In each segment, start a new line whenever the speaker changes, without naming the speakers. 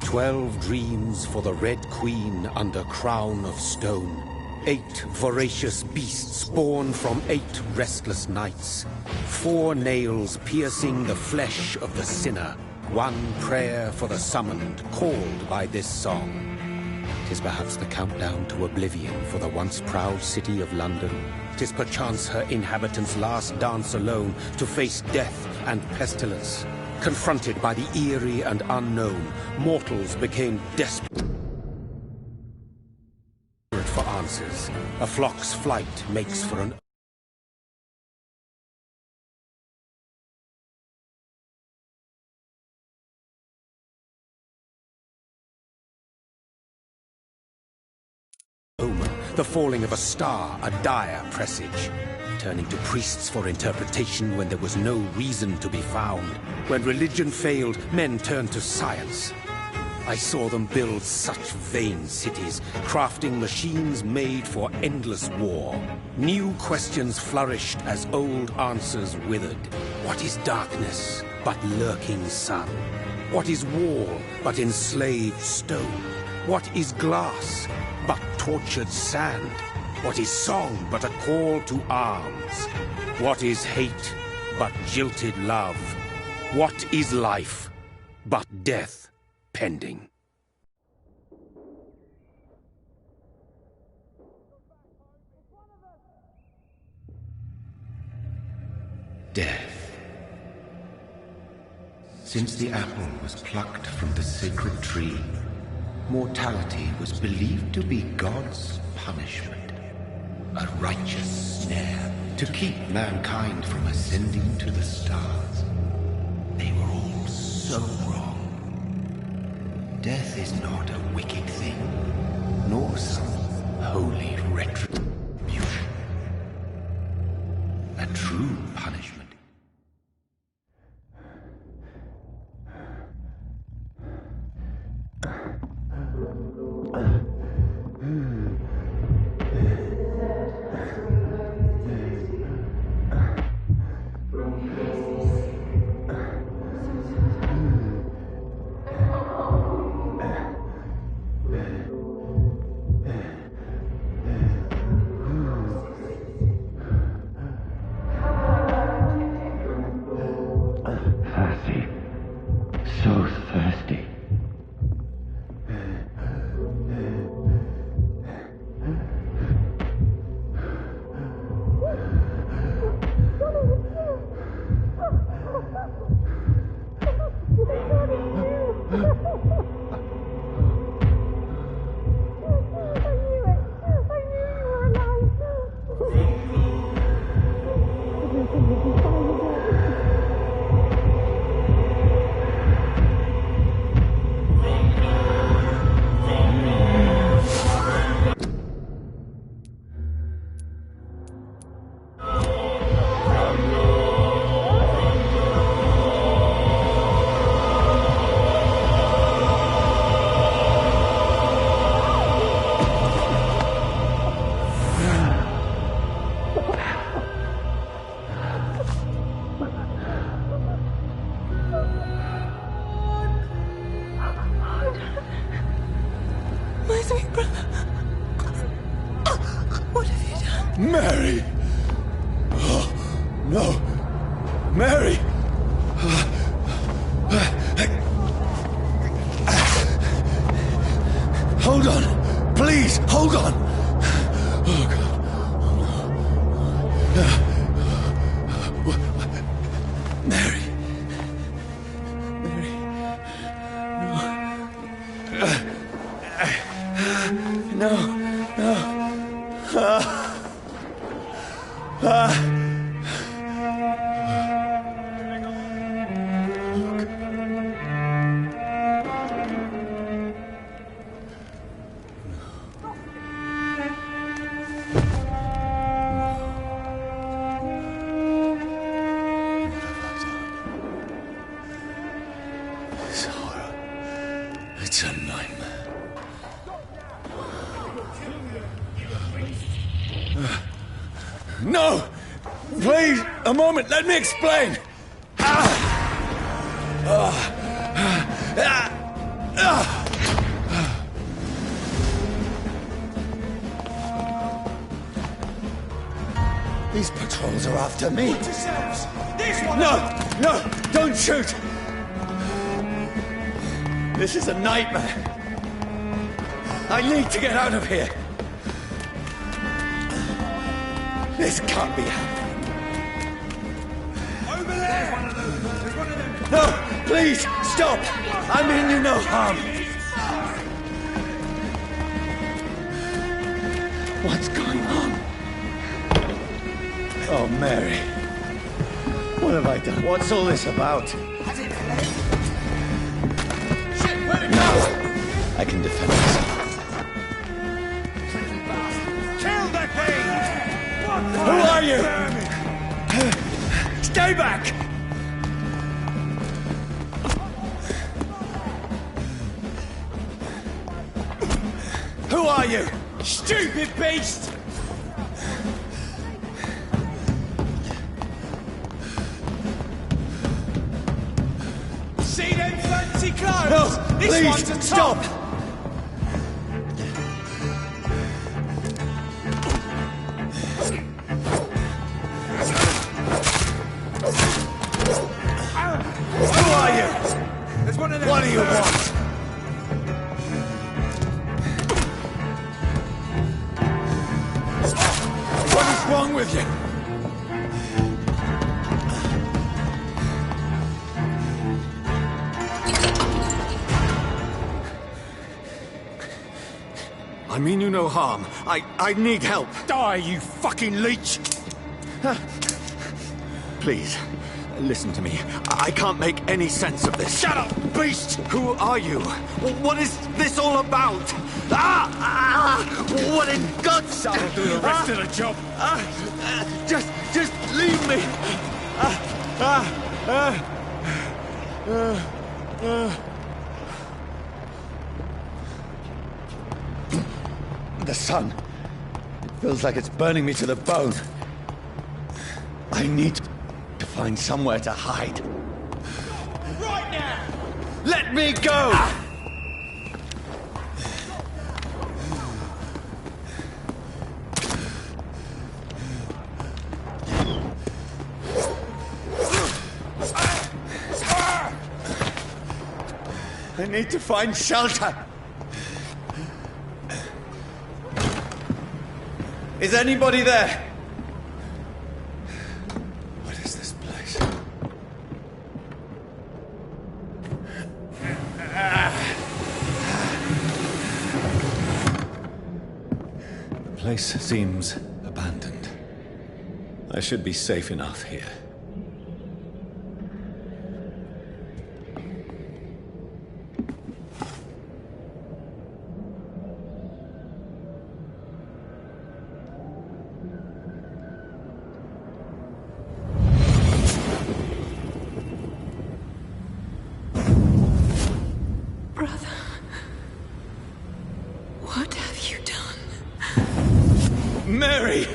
12 dreams for the Red Queen under crown of stone. 8 voracious beasts born from 8 restless nights. 4 nails piercing the flesh of the sinner. 1 prayer for the summoned, called by this song. 'Tis perhaps the countdown to oblivion for the once proud city of London. 'Tis perchance her inhabitants' last dance alone to face death and pestilence. Confronted by the eerie and unknown, mortals became desperate for answers. A flock's flight makes for an omen, the falling of a star, a dire presage. Turning to priests for interpretation when there was no reason to be found. When religion failed, men turned to science. I saw them build such vain cities, crafting machines made for endless war. New questions flourished as old answers withered. What is darkness but lurking sun? What is wall but enslaved stone? What is glass but tortured sand? What is song but a call to arms? What is hate but jilted love? What is life but death pending?
Death. Since the apple was plucked from the sacred tree, mortality was believed to be God's punishment. A righteous snare to keep mankind from ascending to the stars. They were all so wrong. Death is not a wicked thing, nor some holy retribution. A true punishment.
So thirsty.
My sweet brother. What have you done?
Mary! Oh, no! Mary! Hold on! Please, hold on! Oh, God. Oh, no. Mary. Mary. No. No. This horror, it's a nightmare. No! Please, a moment, let me explain! Ah! These patrols are after me.
This one!
No! Don't shoot! This is a nightmare. I need to get out of here. This can't be happening.
Over there! There's one of them!
No! Please! Stop! I mean you no harm. What's going on? Oh, Mary. What have I done? What's all this about? I can defend myself.
Kill that thing!
Who are you? Stay back! Who are you?
Stupid beast! See them fancy clothes?
No,
This
please,
one's a
stop!
top!
Who are you?
There's one of them.
What do you want? What is wrong with you? I mean you no harm. I need help.
Die, you fucking leech!
Please, listen to me. I can't make any sense of this.
Shut up, beast!
Who are you? What is this all about? What in God's name?
I'll do the rest of the job.
Just leave me. The sun. It feels like it's burning me to the bone. I need to find somewhere to hide.
Right now!
Let me go! I need to find shelter. Is anybody there? What is this place? The place seems abandoned. I should be safe enough here.
Brother, what have you done?
Mary!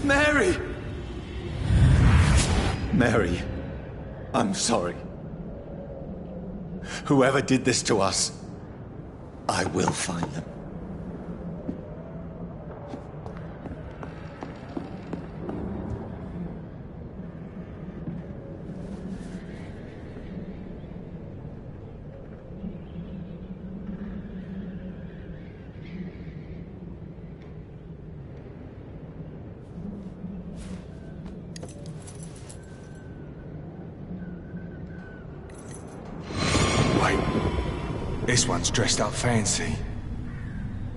Mary! Mary, I'm sorry. Whoever did this to us, I will find them.
This one's dressed up fancy.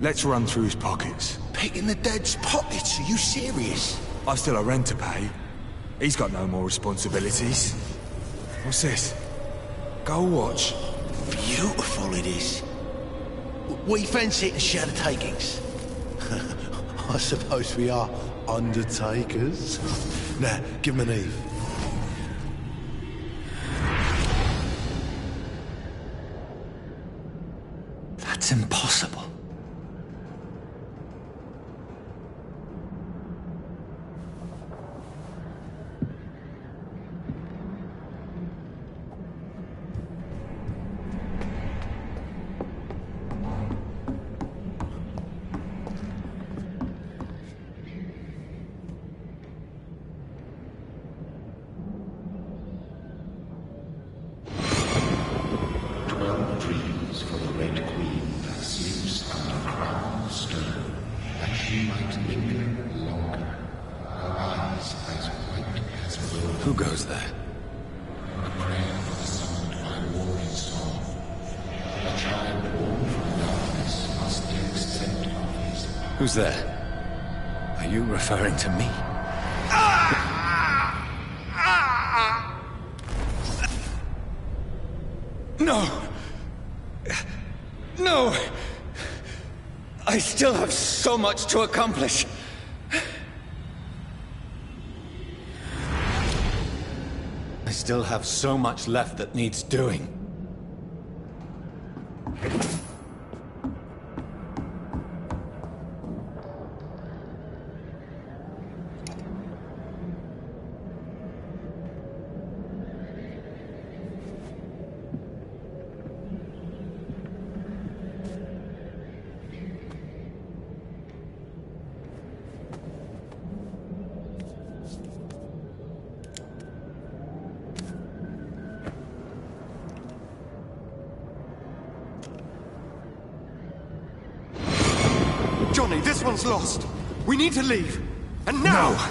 Let's run through his pockets.
Picking the dead's pockets? Are you serious?
I've still a rent to pay. He's got no more responsibilities. What's this? Gold watch.
Beautiful it is. We fancy it and share the takings. I suppose we are undertakers. Now, give him an Eve.
That's impossible.
she might linger longer, her eyes as white as will.
Who goes there?
A prayer for the summoned by warrior song. A child born from darkness must take scent of his power.
Who's there? Are you referring to me? No! No! I still have so much to accomplish. I still have so much left that needs doing.
Johnny, this one's lost. We need to leave. And now!
No!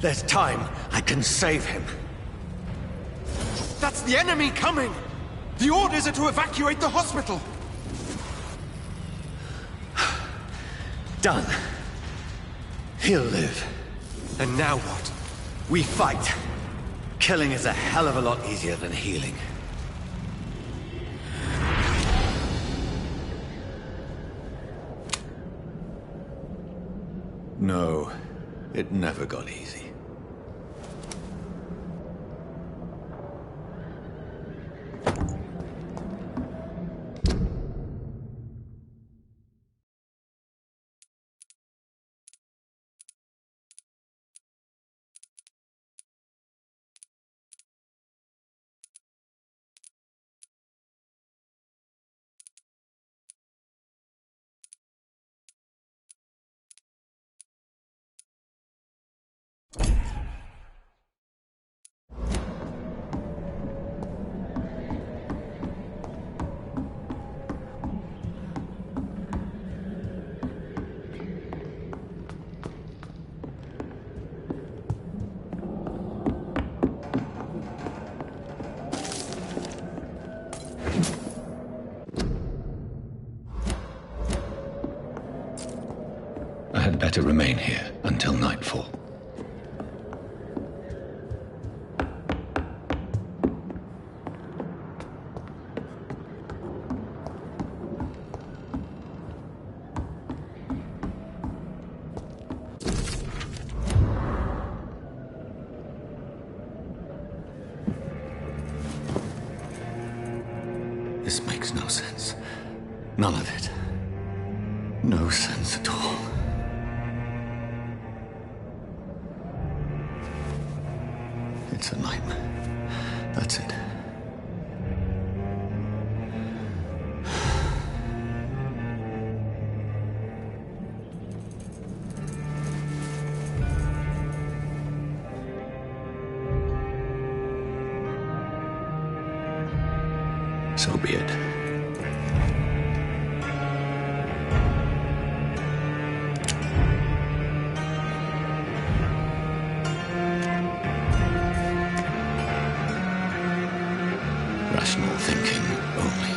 There's time. I can save him.
That's the enemy coming! The orders are to evacuate the hospital!
Done. He'll live.
And now what?
We fight. Killing is a hell of a lot easier than healing. No, it never got easy. I had better remain here until nightfall. This makes no sense. None of it. No sense at all. It's a nightmare. That's it. So be it. Rational thinking only.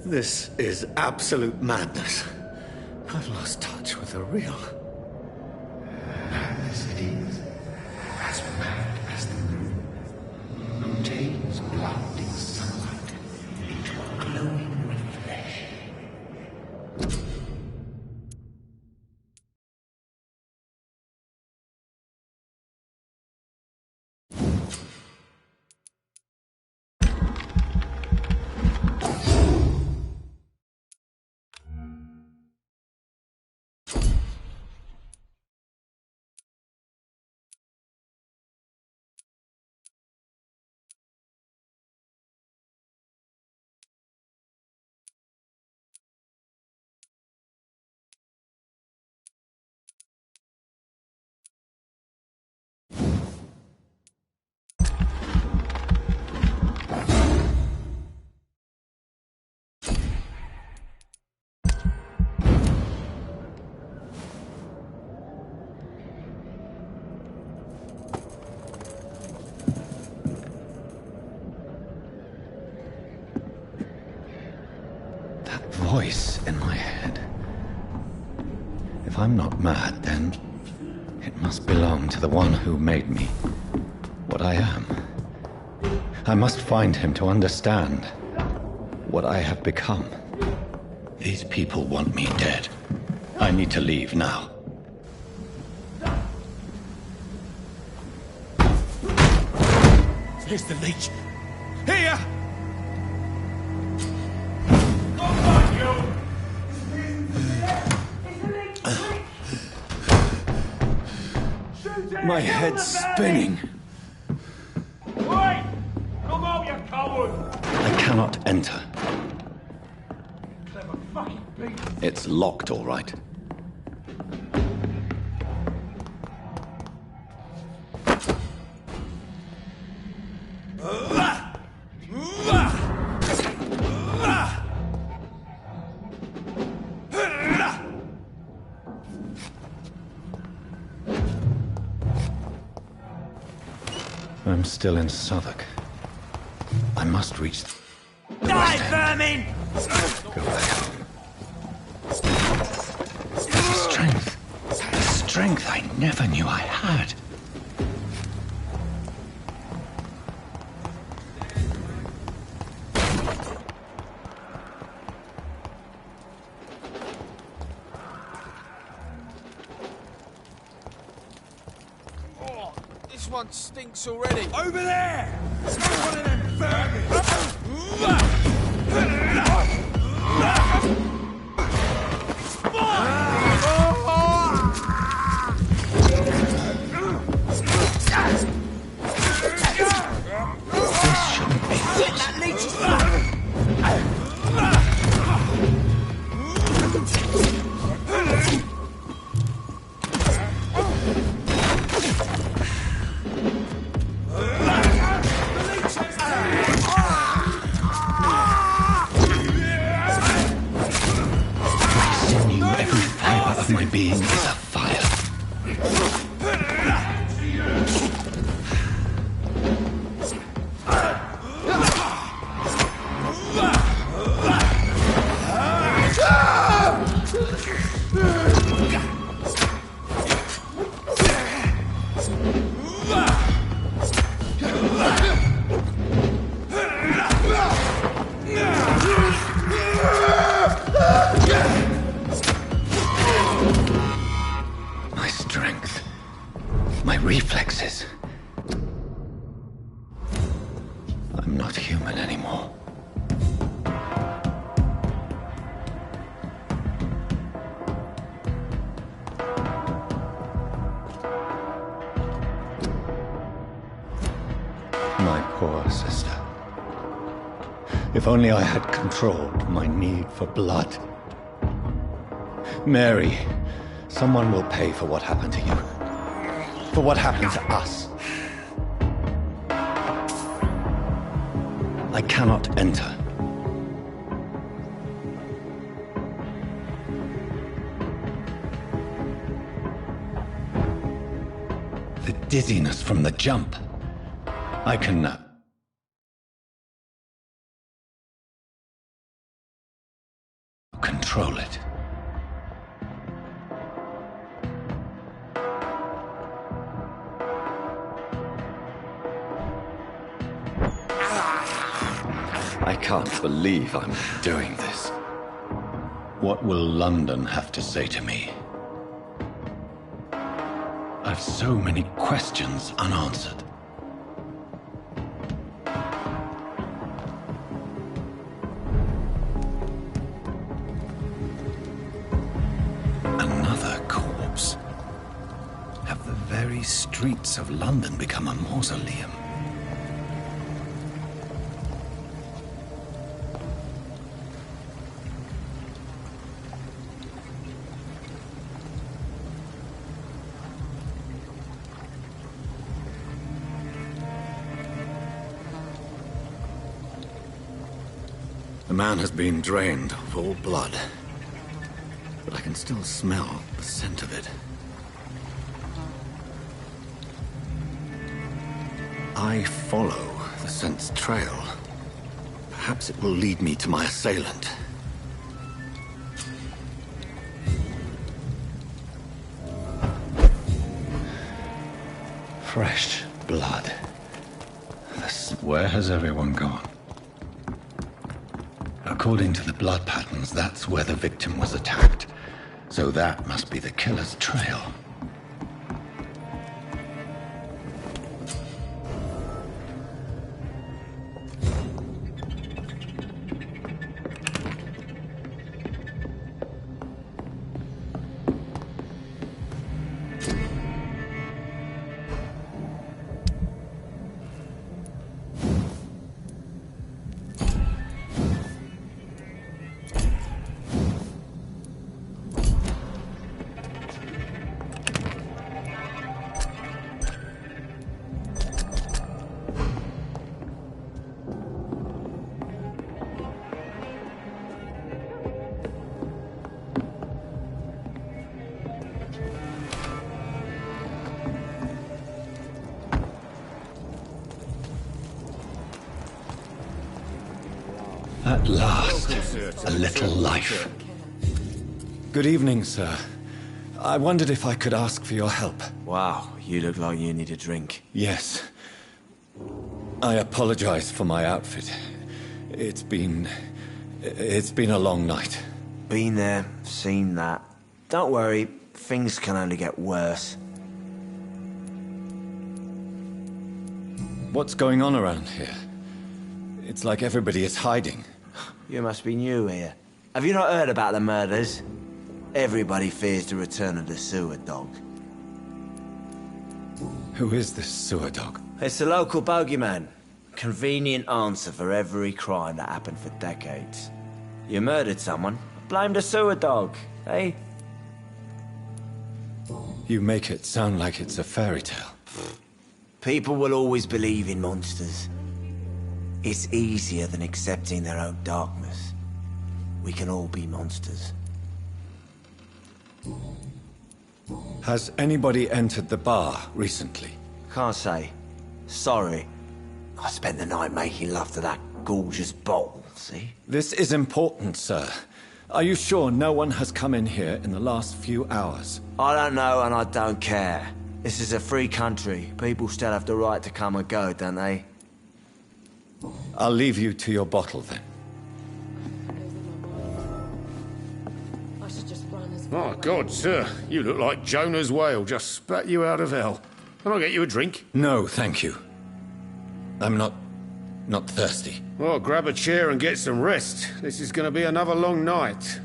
This is absolute madness. I've lost touch with the real. voice in my head. If I'm not mad, then it must belong to the one who made me what I am. I must find him to understand what I have become. These people want me dead. I need to leave now.
Here's the leech. Here!
My head's spinning.
Wait! Come out, you coward!
I cannot enter.
Clever fucking beast.
It's locked, all right. I'm still in Southwark. I must reach the
Die, vermin!
Go back. The strength I never knew I had.
Oh, this one stinks already. Over there! One of them vermin!
My being is a fire. My reflexes. I'm not human anymore. My poor sister. If only I had controlled my need for blood. Mary, someone will pay for what happened to you. For what happened to us. I cannot enter. The dizziness from the jump. I can control it. I can't believe I'm doing this. What will London have to say to me? I've so many questions unanswered. Another corpse. Have the very streets of London become a mausoleum? The man has been drained of all blood, but I can still smell the scent of it. I follow the scent's trail. Perhaps it will lead me to my assailant. Fresh blood. Where has everyone gone? According to the blood patterns, that's where the victim was attacked. So that must be the killer's trail. At last, a little life. Good evening, sir. I wondered if I could ask for your help.
Wow, you look like you need a drink.
Yes. I apologize for my outfit. It's been a long night.
Been there, seen that. Don't worry, things can only get worse.
What's going on around here? It's like everybody is hiding.
You must be new here. Have you not heard about the murders? Everybody fears the return of the sewer dog.
Who is this sewer dog?
It's the local bogeyman. Convenient answer for every crime that happened for decades. You murdered someone, blame the sewer dog, eh?
You make it sound like it's a fairy tale.
People will always believe in monsters. It's easier than accepting their own darkness. We can all be monsters.
Has anybody entered the bar recently?
Can't say. Sorry. I spent the night making love to that gorgeous bottle, see?
This is important, sir. Are you sure no one has come in here in the last few hours?
I don't know and I don't care. This is a free country. People still have the right to come and go, don't they?
I'll leave you to your bottle, then.
I should just run as
My God, sir, you look like Jonah's whale just spat you out of hell. Can I get you a drink?
No, thank you. I'm not thirsty.
Well, grab a chair and get some rest. This is going to be another long night.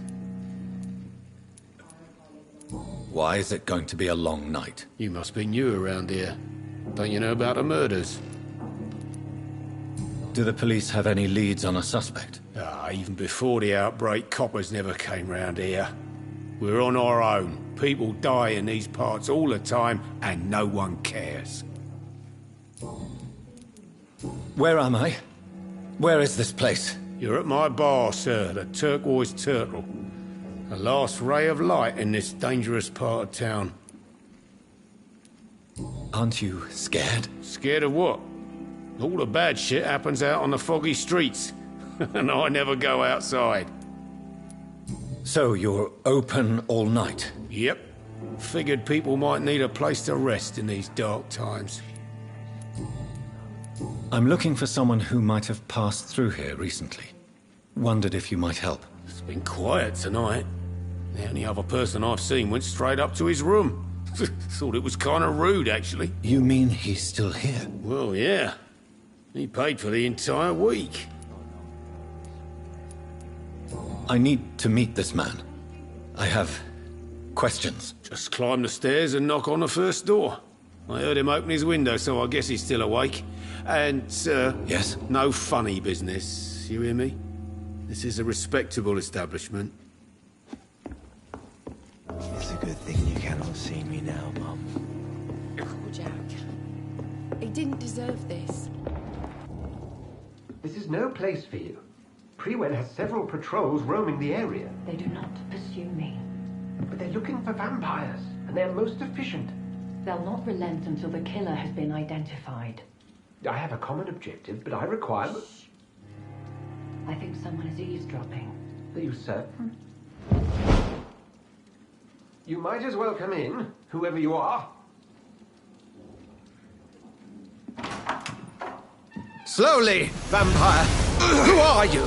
Why is it going to be a long night?
You must be new around here. Don't you know about the murders?
Do the police have any leads on a suspect?
Even before the outbreak, coppers never came round here. We're on our own. People die in these parts all the time, and no one cares.
Where am I? Where is this place?
You're at my bar, sir, the Turquoise Turtle. The last ray of light in this dangerous part of town.
Aren't you scared?
Scared of what? All the bad shit happens out on the foggy streets, and I never go outside.
So you're open all night?
Yep. Figured people might need a place to rest in these dark times.
I'm looking for someone who might have passed through here recently. Wondered if you might help.
It's been quiet tonight. The only other person I've seen went straight up to his room. Thought it was kind of rude, actually.
You mean he's still here?
Well, yeah. He paid for the entire week.
I need to meet this man. I have questions.
Just climb the stairs and knock on the first door. I heard him open his window, so I guess he's still awake. And, sir...
Yes?
No funny business, you hear me? This is a respectable establishment.
It's a good thing you cannot see me now, Mum.
Poor Jack. He didn't deserve this.
This is no place for you. Prewen has several patrols roaming the area.
They do not pursue me.
But they're looking for vampires, and they're most efficient.
They'll not relent until the killer has been identified.
I have a common objective, but I require...
I think someone is eavesdropping.
Are you certain? You might as well come in, whoever you are.
Slowly, vampire. Who are you?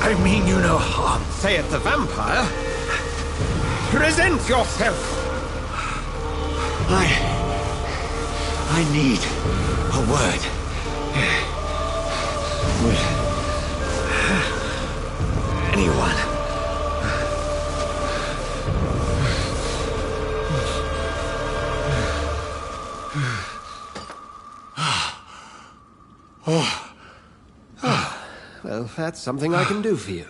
I mean you no harm.
Saith the vampire. Present yourself.
I need a word. Will anyone?
Well, that's something I can do for you.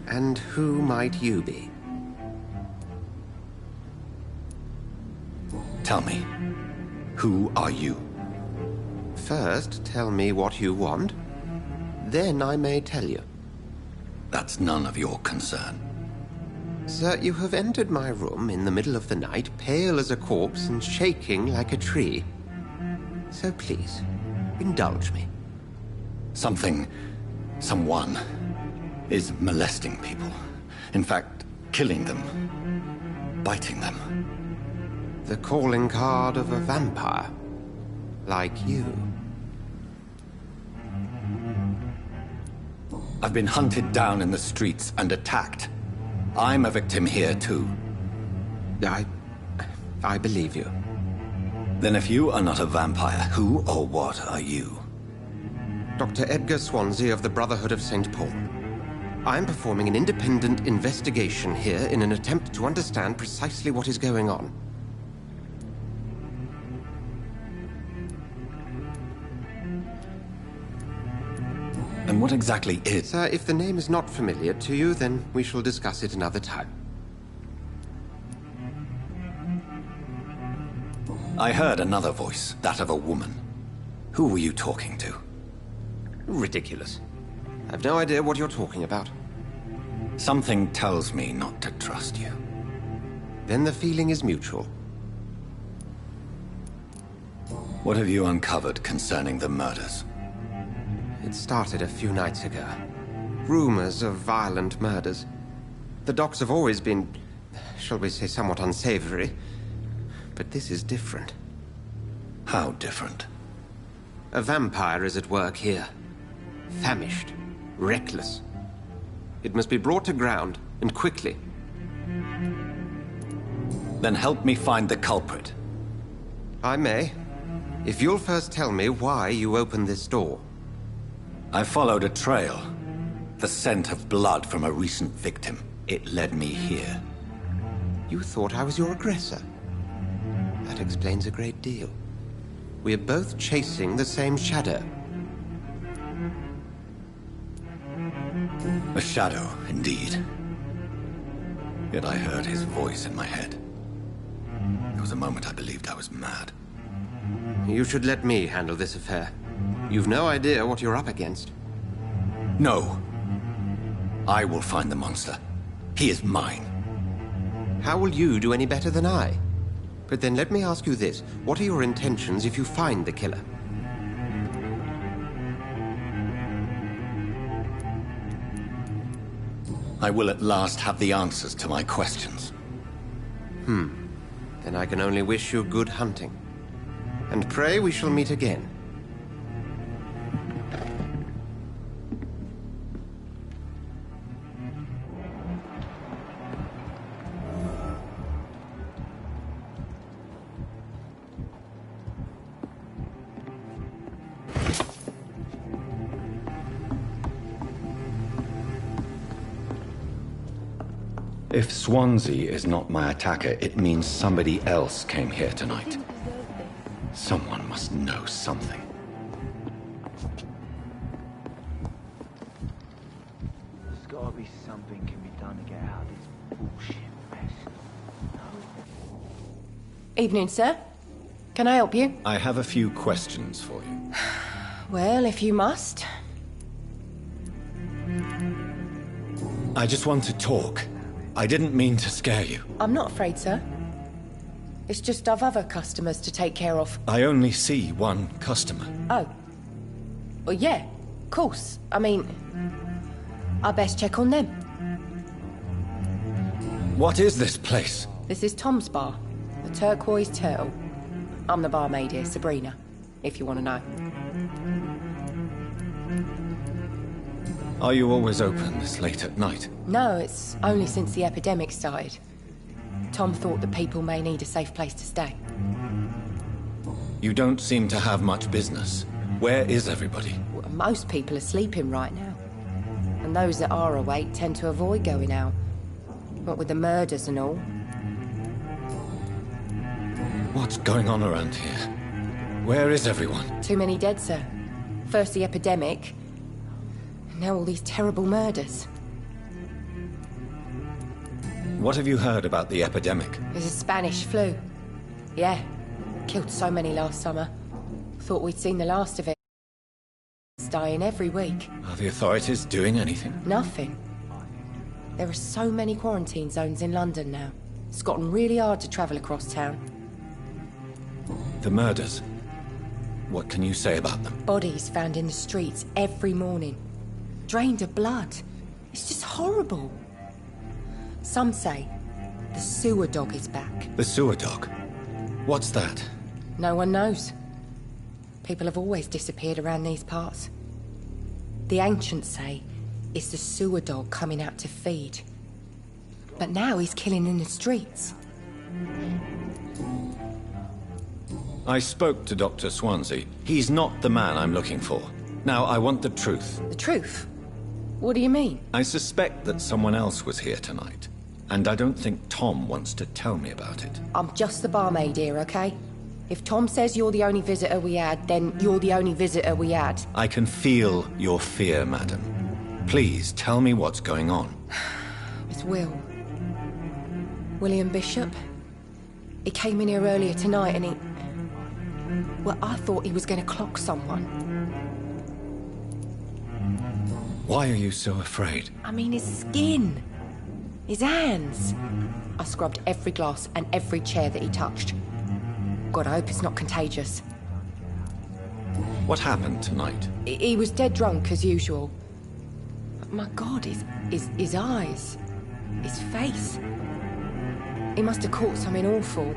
And who might you be?
Tell me, who are you?
First, tell me what you want. Then I may tell you.
That's none of your concern.
Sir, you have entered my room in the middle of the night, pale as a corpse and shaking like a tree. So please, indulge me.
Someone is molesting people. In fact, killing them. Biting them.
The calling card of a vampire. Like you.
I've been hunted down in the streets and attacked. I'm a victim here, too.
I believe you.
Then if you are not a vampire, who or what are you?
Dr. Edgar Swansea of the Brotherhood of St. Paul. I'm performing an independent investigation here in an attempt to understand precisely what is going on.
And what exactly is...
Sir, if the name is not familiar to you, then we shall discuss it another time.
I heard another voice, that of a woman. Who were you talking to?
Ridiculous. I've no idea what you're talking about.
Something tells me not to trust you.
Then the feeling is mutual.
What have you uncovered concerning the murders?
It started a few nights ago. Rumors of violent murders. The docs have always been, shall we say, somewhat unsavory. But this is different.
How different?
A vampire is at work here. Famished. Reckless. It must be brought to ground, and quickly.
Then help me find the culprit.
I may. If you'll first tell me why you opened this door.
I followed a trail. The scent of blood from a recent victim. It led me here.
You thought I was your aggressor. That explains a great deal. We're both chasing the same shadow.
A shadow, indeed. Yet I heard his voice in my head. There was a moment I believed I was mad.
You should let me handle this affair. You've no idea what you're up against.
No. I will find the monster. He is mine.
How will you do any better than I? But then let me ask you this. What are your intentions if you find the killer?
I will at last have the answers to my questions.
Then I can only wish you good hunting. And pray we shall meet again.
If Swansea is not my attacker, it means somebody else came here tonight. Someone must know something.
There's gotta be something can be done to get out of this bullshit mess.
Evening, sir. Can I help you?
I have a few questions for you.
Well, if you must.
I just want to talk. I didn't mean to scare you.
I'm not afraid, sir. It's just I've other customers to take care of.
I only see one customer.
Oh. Well, yeah, of course. I mean, I best check on them.
What is this place?
This is Tom's bar, the Turquoise Turtle. I'm the barmaid here, Sabrina, if you want to know.
Are you always open this late at night?
No, it's only since the epidemic started. Tom thought that people may need a safe place to stay.
You don't seem to have much business. Where is everybody?
Well, most people are sleeping right now. And those that are awake tend to avoid going out. What with the murders and all.
What's going on around here? Where is everyone?
Too many dead, sir. First the epidemic, now all these terrible murders.
What have you heard about the epidemic?
There's a Spanish flu. Yeah, killed so many last summer. Thought we'd seen the last of it. It's dying every week.
Are the authorities doing anything?
Nothing. There are so many quarantine zones in London now. It's gotten really hard to travel across town.
The murders. What can you say about them?
Bodies found in the streets every morning. Drained of blood. It's just horrible. Some say the sewer dog is back.
The sewer dog? What's that?
No one knows. People have always disappeared around these parts. The ancients say it's the sewer dog coming out to feed. But now he's killing in the streets.
I spoke to Dr. Swansea. He's not the man I'm looking for. Now, I want the truth.
The truth? What do you mean?
I suspect that someone else was here tonight. And I don't think Tom wants to tell me about it.
I'm just the barmaid here, okay? If Tom says you're the only visitor we had, then you're the only visitor we had.
I can feel your fear, madam. Please, tell me what's going on.
It's Will. William Bishop. He came in here earlier tonight and he... Well, I thought he was going to clock someone.
Why are you so afraid?
I mean, his skin. His hands. I scrubbed every glass and every chair that he touched. God, I hope it's not contagious.
What happened tonight?
He was dead drunk, as usual. But my God, his eyes. His face. He must have caught something awful.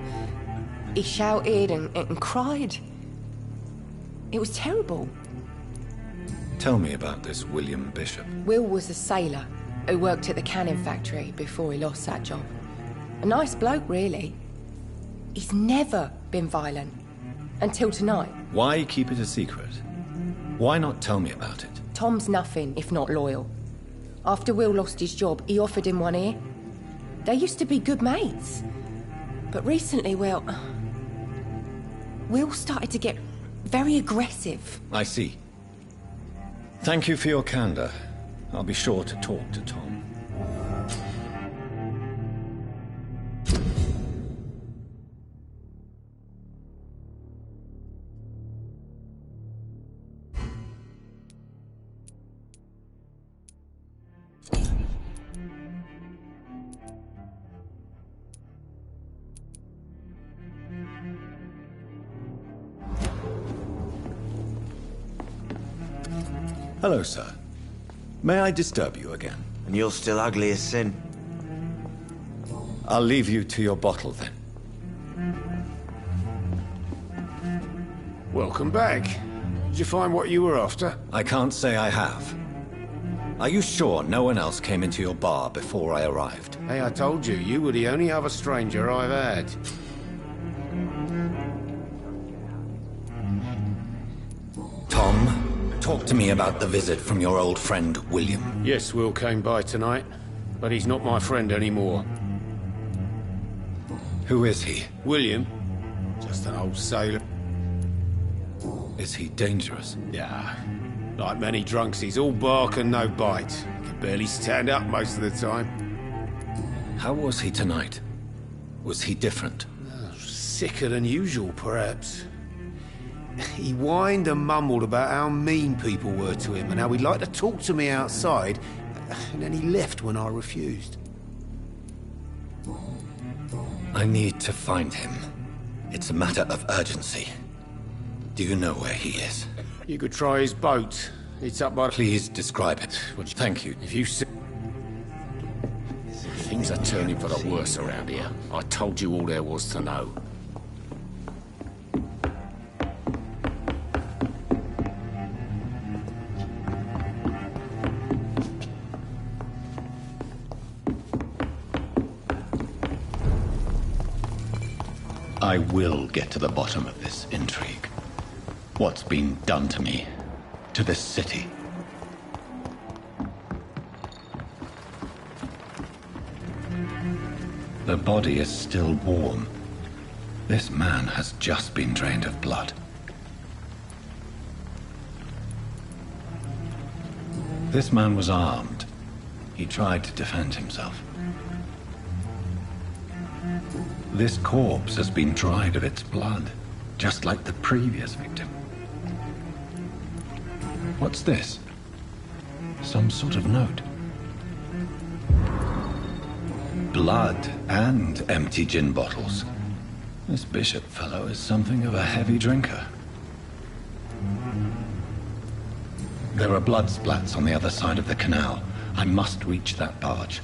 He shouted and cried. It was terrible.
Tell me about this William Bishop.
Will was a sailor who worked at the canning factory before he lost that job. A nice bloke, really. He's never been violent. Until tonight.
Why keep it a secret? Why not tell me about it?
Tom's nothing if not loyal. After Will lost his job, he offered him one ear. They used to be good mates. But recently, well... Will started to get very aggressive.
I see. Thank you for your candor. I'll be sure to talk to Tom. Hello, sir. May I disturb you again?
And you're still ugly as sin.
I'll leave you to your bottle, then.
Welcome back. Did you find what you were after?
I can't say I have. Are you sure no one else came into your bar before I arrived?
Hey, I told you, you were the only other stranger I've had.
Tom, talk to me about the visit from your old friend, William.
Yes, Will came by tonight, but he's not my friend anymore.
Who is he?
William? Just an old sailor.
Is he dangerous?
Yeah. Like many drunks, he's all bark and no bite. Can barely stand up most of the time.
How was he tonight? Was he different?
Sicker than usual, perhaps. He whined and mumbled about how mean people were to him and how he'd like to talk to me outside, and then he left when I refused.
I need to find him. It's a matter of urgency. Do you know where he is?
You could try his boat. It's up by...
Please describe it. Thank you.
If you see... Things are turning for the worse around here. I told you all there was to know.
I will get to the bottom of this intrigue. What's been done to me, to this city. The body is still warm. This man has just been drained of blood. This man was armed. He tried to defend himself. This corpse has been dried of its blood, just like the previous victim. What's this? Some sort of note. Blood and empty gin bottles. This bishop fellow is something of a heavy drinker. There are blood splats on the other side of the canal. I must reach that barge.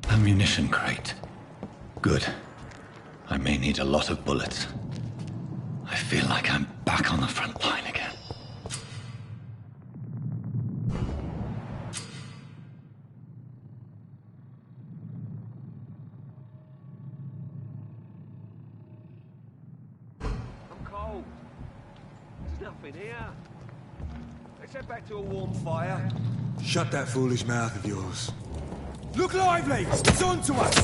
Ammunition crate. Good. I may need a lot of bullets. I feel like I'm back on the front line again.
I'm cold. There's nothing here. Let's head back to a warm fire.
Shut that foolish mouth of yours.
Look lively! It's on to us!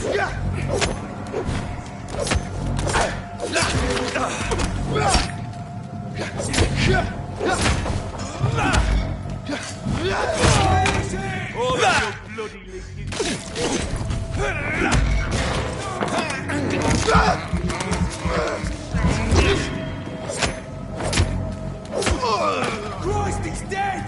Oh, you bloody Christ, he's dead!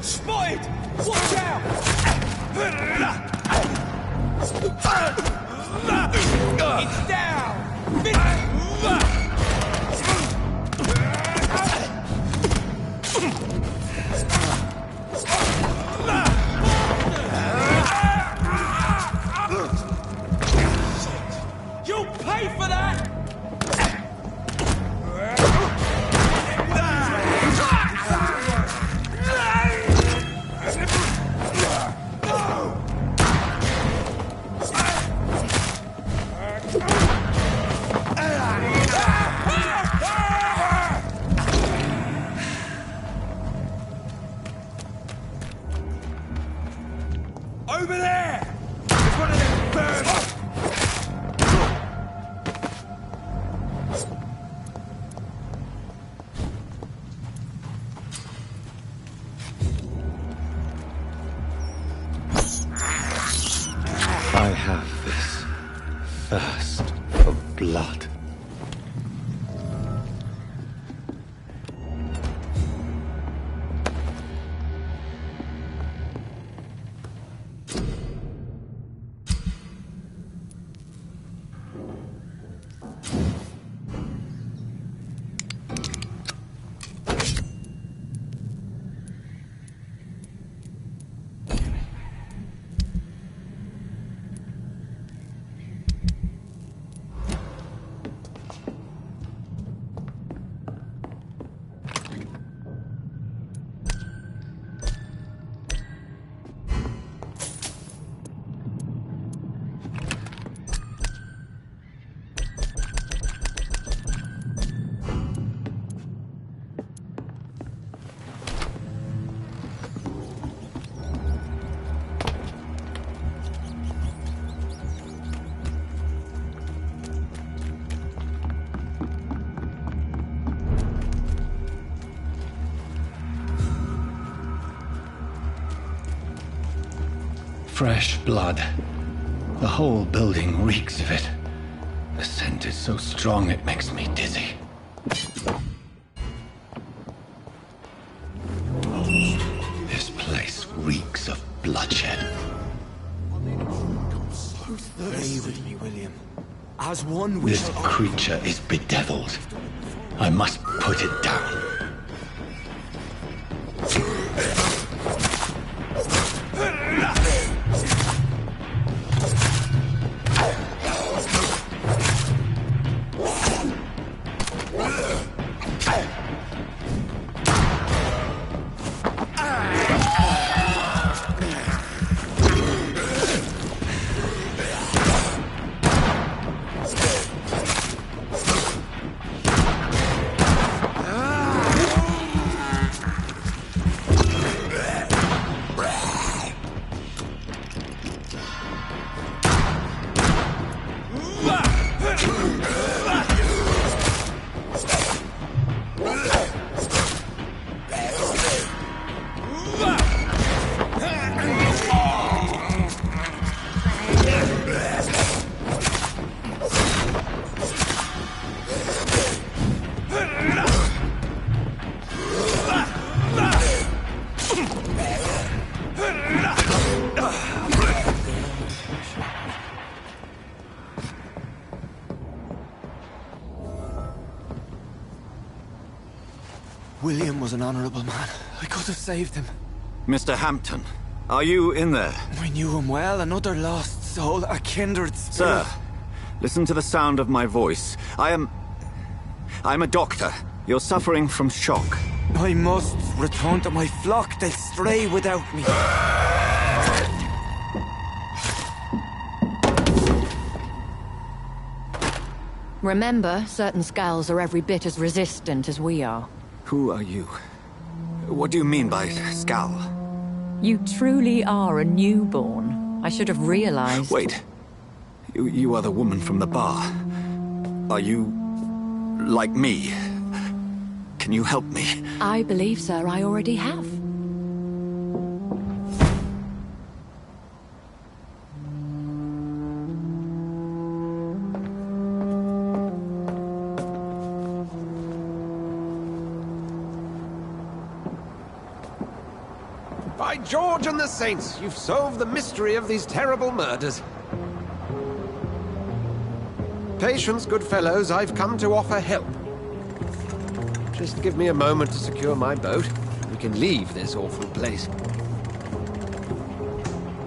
Spotted! Watch out! It's down! You'll pay for that!
blood. Fresh blood. The whole building reeks of it. The scent is so strong it makes me dizzy. This place reeks of bloodshed.
Stay with me, William. As one we
This creature is bedeviled. I must put it down.
William was an honorable man. I could have saved him.
Mr. Hampton, are you in there?
I knew him well, another lost soul, a kindred spirit.
Sir, listen to the sound of my voice. I'm a doctor. You're suffering from shock.
I must return to my flock. They'll stray without me.
Remember, certain skulls are every bit as resistant as we are.
Who are you? What do you mean by Skal?
You truly are a newborn. I should have realized.
Wait. You are the woman from the bar. Are you... like me? Can you help me?
I believe, sir, I already have.
By George and the Saints, you've solved the mystery of these terrible murders. Patience, good fellows, I've come to offer help. Just give me a moment to secure my boat. We can leave this awful place.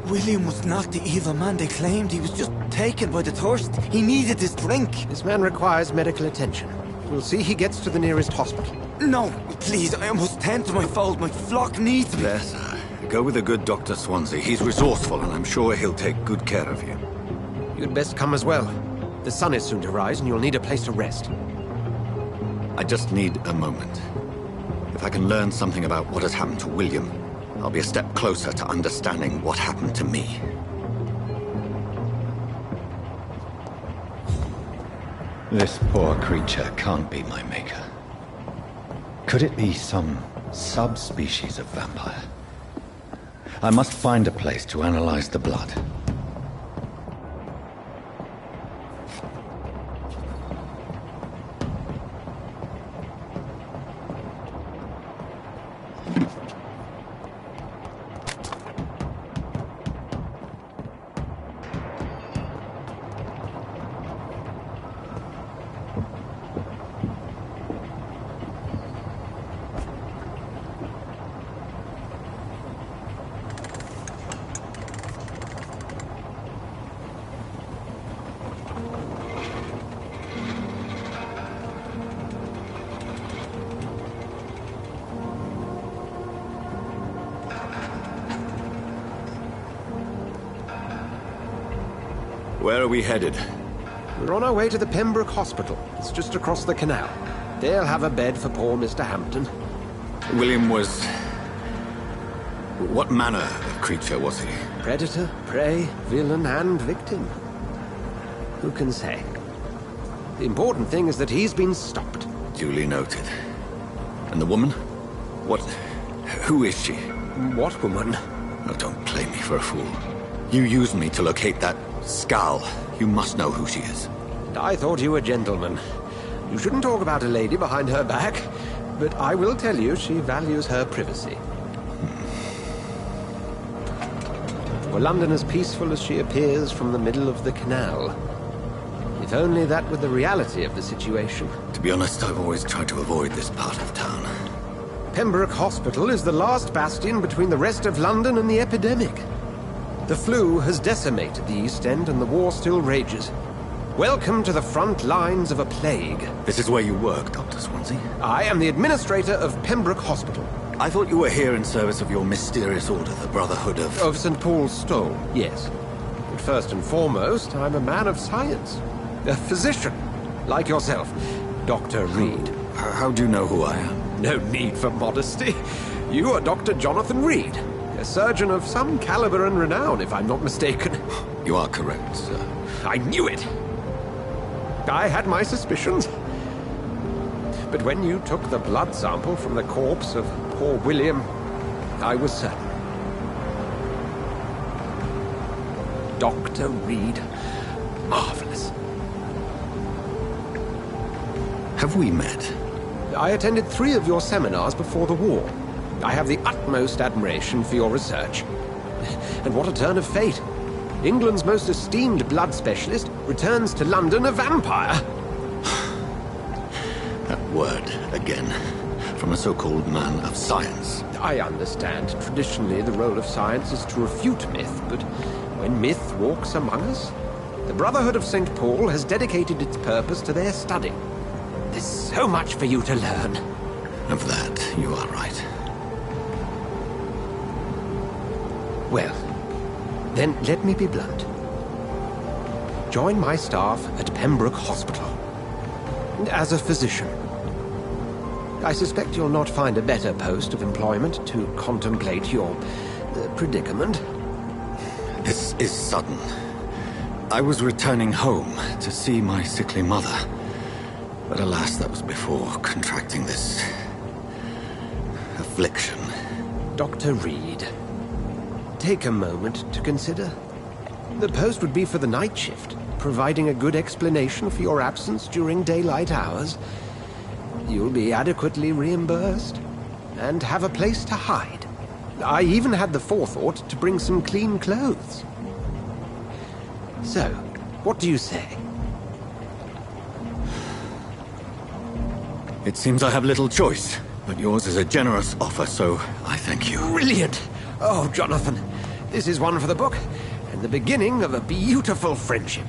William was not the evil man they claimed. He was just taken by the thirst. He needed his drink.
This man requires medical attention. We'll see he gets to the nearest hospital.
No, please, I must tend to my fold. My flock needs me.
There, sir. Go with the good Dr. Swansea. He's resourceful, and I'm sure he'll take good care of you.
You'd best come as well. The sun is soon to rise, and you'll need a place to rest.
I just need a moment. If I can learn something about what has happened to William, I'll be a step closer to understanding what happened to me.
This poor creature can't be my maker. Could it be some subspecies of vampire? I must find a place to analyze the blood.
are we headed?
We're on our way to the Pembroke Hospital. It's just across the canal. They'll have a bed for poor Mr. Hampton.
William was... What manner of creature was he?
Predator, prey, villain, and victim. Who can say? The important thing is that he's been stopped.
Duly noted. And the woman? What... who is she?
What woman?
Oh, don't play me for a fool. You used me to locate that skull. You must know who she is.
And I thought you a gentleman. You shouldn't talk about a lady behind her back, but I will tell you she values her privacy. Were London as peaceful as she appears from the middle of the canal? If only that were the reality of the situation.
To be honest, I've always tried to avoid this part of town.
Pembroke Hospital is the last bastion between the rest of London and the epidemic. The flu has decimated the East End and the war still rages. Welcome to the front lines of a plague.
This is where you work, Dr. Swansea?
I am the administrator of Pembroke Hospital.
I thought you were here in service of your mysterious order, the Brotherhood of...
Of St. Paul's Stole, yes. But first and foremost, I'm a man of science. A physician, like yourself, Dr. Reed.
How do you know who I am?
No need for modesty. You are Dr. Jonathan Reed, a surgeon of some caliber and renown, if I'm not mistaken.
You are correct, sir.
I knew it! I had my suspicions. But when you took the blood sample from the corpse of poor William, I was certain. Dr. Reed. Marvelous.
Have we met?
I attended 3 of your seminars before the war. I have the utmost admiration for your research. And what a turn of fate. England's most esteemed blood specialist returns to London a vampire.
That word, again, from a so-called man of science.
I understand. Traditionally, the role of science is to refute myth, but when myth walks among us, the Brotherhood of St. Paul has dedicated its purpose to their study. There's so much for you to learn.
Of that, you are right.
Well, then let me be blunt. Join my staff at Pembroke Hospital. As a physician. I suspect you'll not find a better post of employment to contemplate your predicament.
This is sudden. I was returning home to see my sickly mother. But alas, that was before contracting this... affliction.
Dr. Reed, take a moment to consider. The post would be for the night shift, providing a good explanation for your absence during daylight hours. You'll be adequately reimbursed, and have a place to hide. I even had the forethought to bring some clean clothes. So, what do you say?
It seems I have little choice, but yours is a generous offer, so I thank you.
Brilliant! Oh, Jonathan, this is one for the book, and the beginning of a beautiful friendship.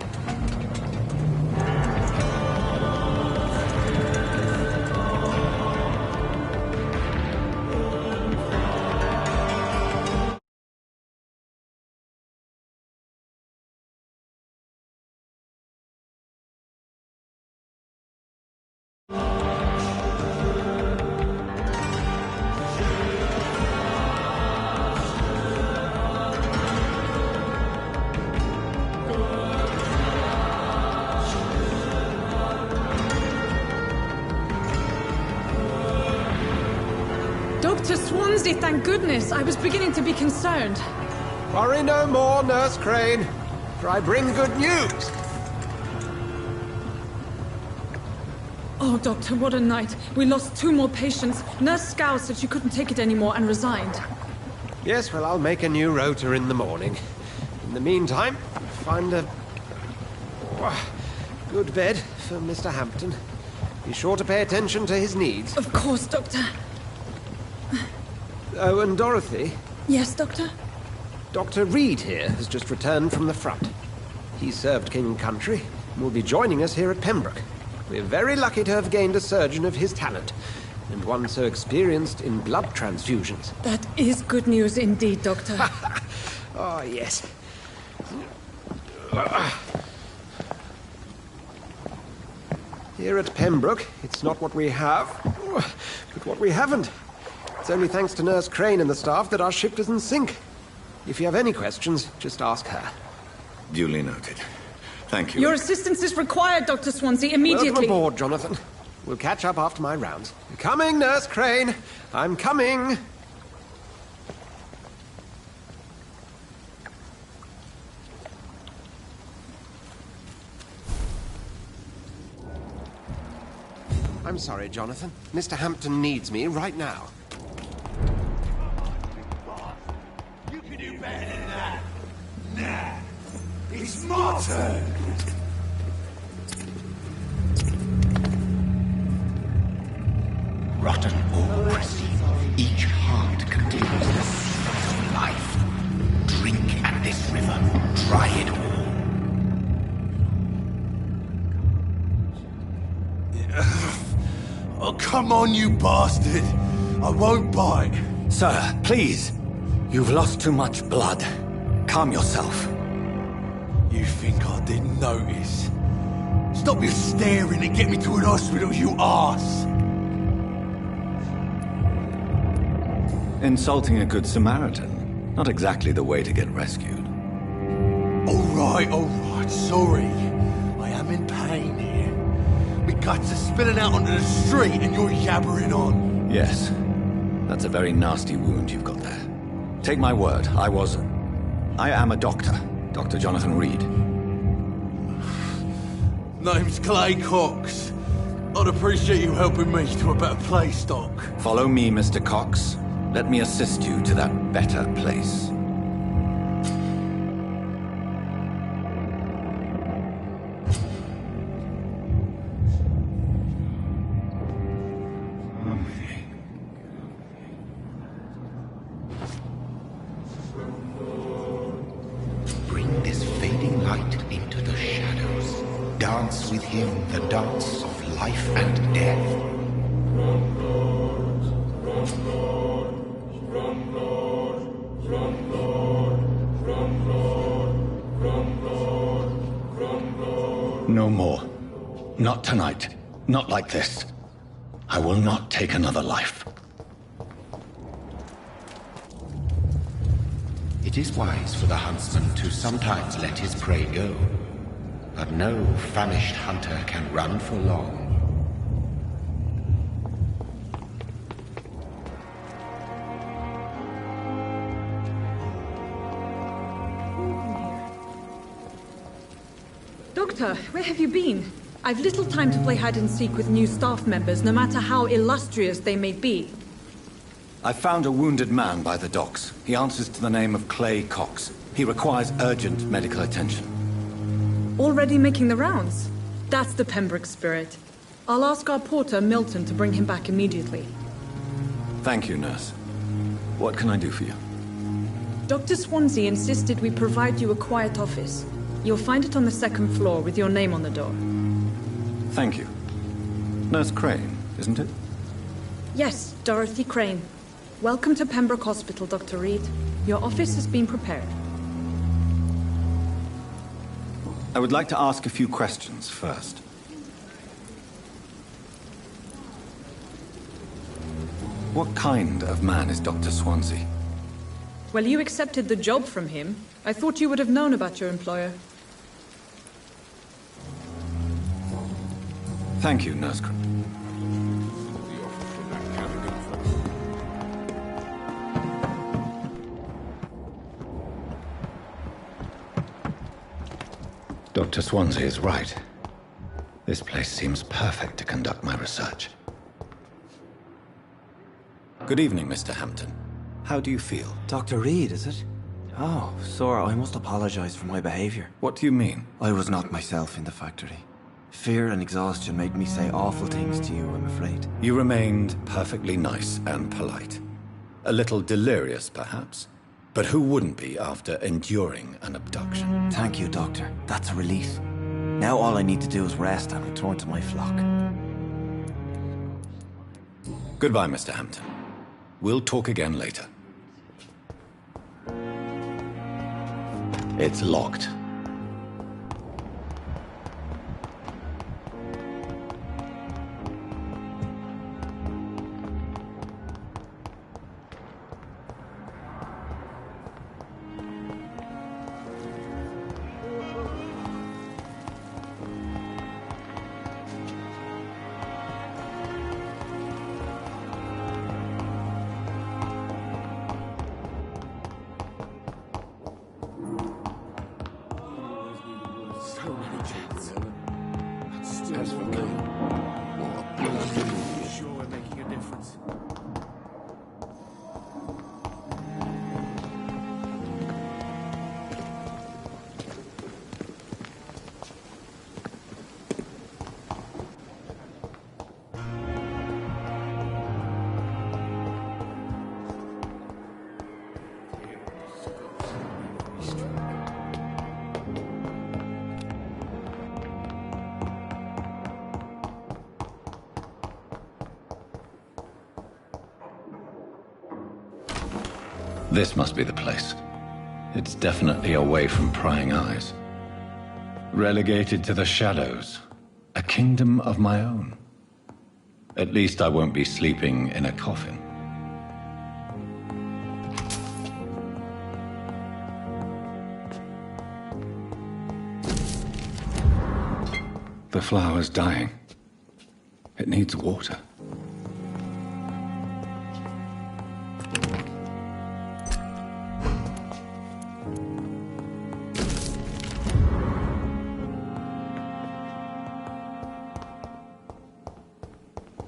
Dr. Swansea, thank goodness. I was beginning to be concerned.
Worry no more, Nurse Crane, for I bring good news.
Oh, Doctor, what a night. We lost 2 more patients. Nurse Scow said she couldn't take it anymore and resigned.
Yes, well, I'll make a new rota in the morning. In the meantime, find a... good bed for Mr. Hampton. Be sure to pay attention to his needs.
Of course, Doctor.
Oh, and Dorothy?
Yes, Doctor?
Dr. Reed here has just returned from the front. He served King and Country and will be joining us here at Pembroke. We're very lucky to have gained a surgeon of his talent, and one so experienced in blood transfusions.
That is good news indeed, Doctor.
Oh, yes. Here at Pembroke, it's not what we have, but what we haven't. It's only thanks to Nurse Crane and the staff that our ship doesn't sink. If you have any questions, just ask her.
Duly noted. Thank you.
Your assistance is required, Dr. Swansea, immediately.
Welcome aboard, Jonathan. We'll catch up after my rounds. Coming, Nurse Crane. I'm coming. I'm sorry, Jonathan. Mr. Hampton needs me right now.
You can do better than that. Nah. It's my turn.
Rotten or pristine, each heart contains the seeds of life. Drink at this river, try it all.
Oh, come on, you bastard! I won't bite.
Sir, please. You've lost too much blood. Calm yourself.
You think I didn't notice? Stop your staring and get me to an hospital, you arse!
Insulting a good Samaritan. Not exactly the way to get rescued.
Alright, sorry. I am in pain here. My guts are spilling out onto the street and you're yabbering on.
Yes. That's a very nasty wound you've got there. Take my word, I am a doctor. Dr. Jonathan Reed.
Name's Clay Cox. I'd appreciate you helping me to a better place, Doc.
Follow me, Mr. Cox. Let me assist you to that better place.
Bring this fading light into the shadows. Dance with him the dance of life and death.
No more. Not tonight. Not like this. I will not take another life.
It is wise for the huntsman to sometimes let his prey go. But no famished hunter can run for long.
Doctor, where have you been? I've little time to play hide and seek with new staff members, no matter how illustrious they may be.
I found a wounded man by the docks. He answers to the name of Clay Cox. He requires urgent medical attention.
Already making the rounds? That's the Pembroke spirit. I'll ask our porter, Milton, to bring him back immediately.
Thank you, nurse. What can I do for you?
Dr. Swansea insisted we provide you a quiet office. You'll find it on the second floor with your name on the door.
Thank you. Nurse Crane, isn't it?
Yes, Dorothy Crane. Welcome to Pembroke Hospital, Dr. Reed. Your office has been prepared.
I would like to ask a few questions first. What kind of man is Dr. Swansea?
Well, you accepted the job from him. I thought you would have known about your employer.
Thank you, Nurse Crane. Dr. Swansea is right. This place seems perfect to conduct my research. Good evening, Mr. Hampton. How do you feel?
Dr. Reed, is it? Oh, sir, I must apologize for my behavior.
What do you mean?
I was not myself in the factory. Fear and exhaustion made me say awful things to you, I'm afraid.
You remained perfectly nice and polite. A little delirious, perhaps. But who wouldn't be after enduring an abduction?
Thank you, Doctor. That's a relief. Now all I need to do is rest and return to my flock.
Goodbye, Mr. Hampton. We'll talk again later. It's locked.
As for me, what a bloody... Sure we're making a difference.
This must be the place. It's definitely away from prying eyes. Relegated to the shadows. A kingdom of my own. At least I won't be sleeping in a coffin. The flower's dying. It needs water.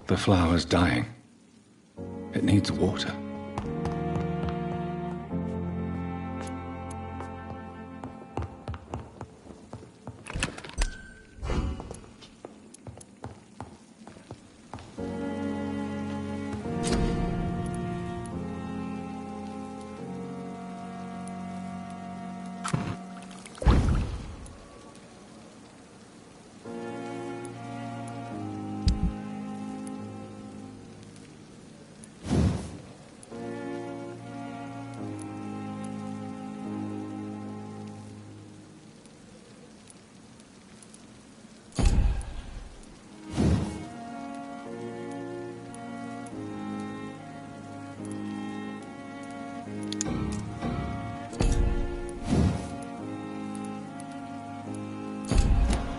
The flower's dying. It needs water.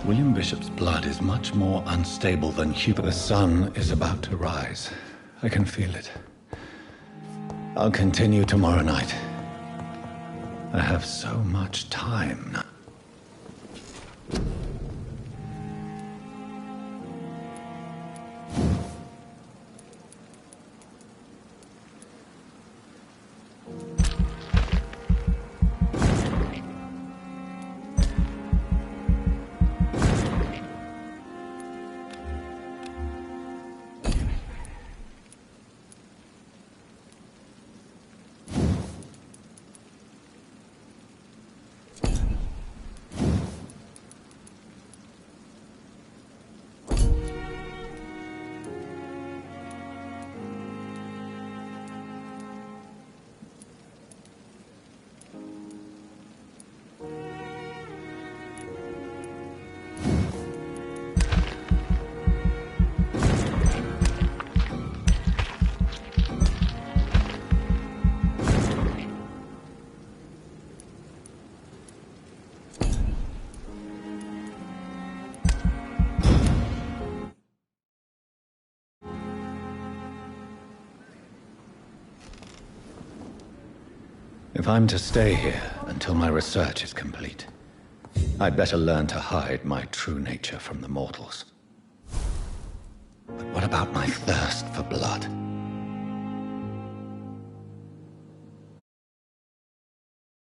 William Bishop's blood is much more unstable than Hubert. The sun is about to rise. I can feel it. I'll continue tomorrow night. I have so much time now. If I'm to stay here until my research is complete, I'd better learn to hide my true nature from the mortals. But what about my thirst for blood?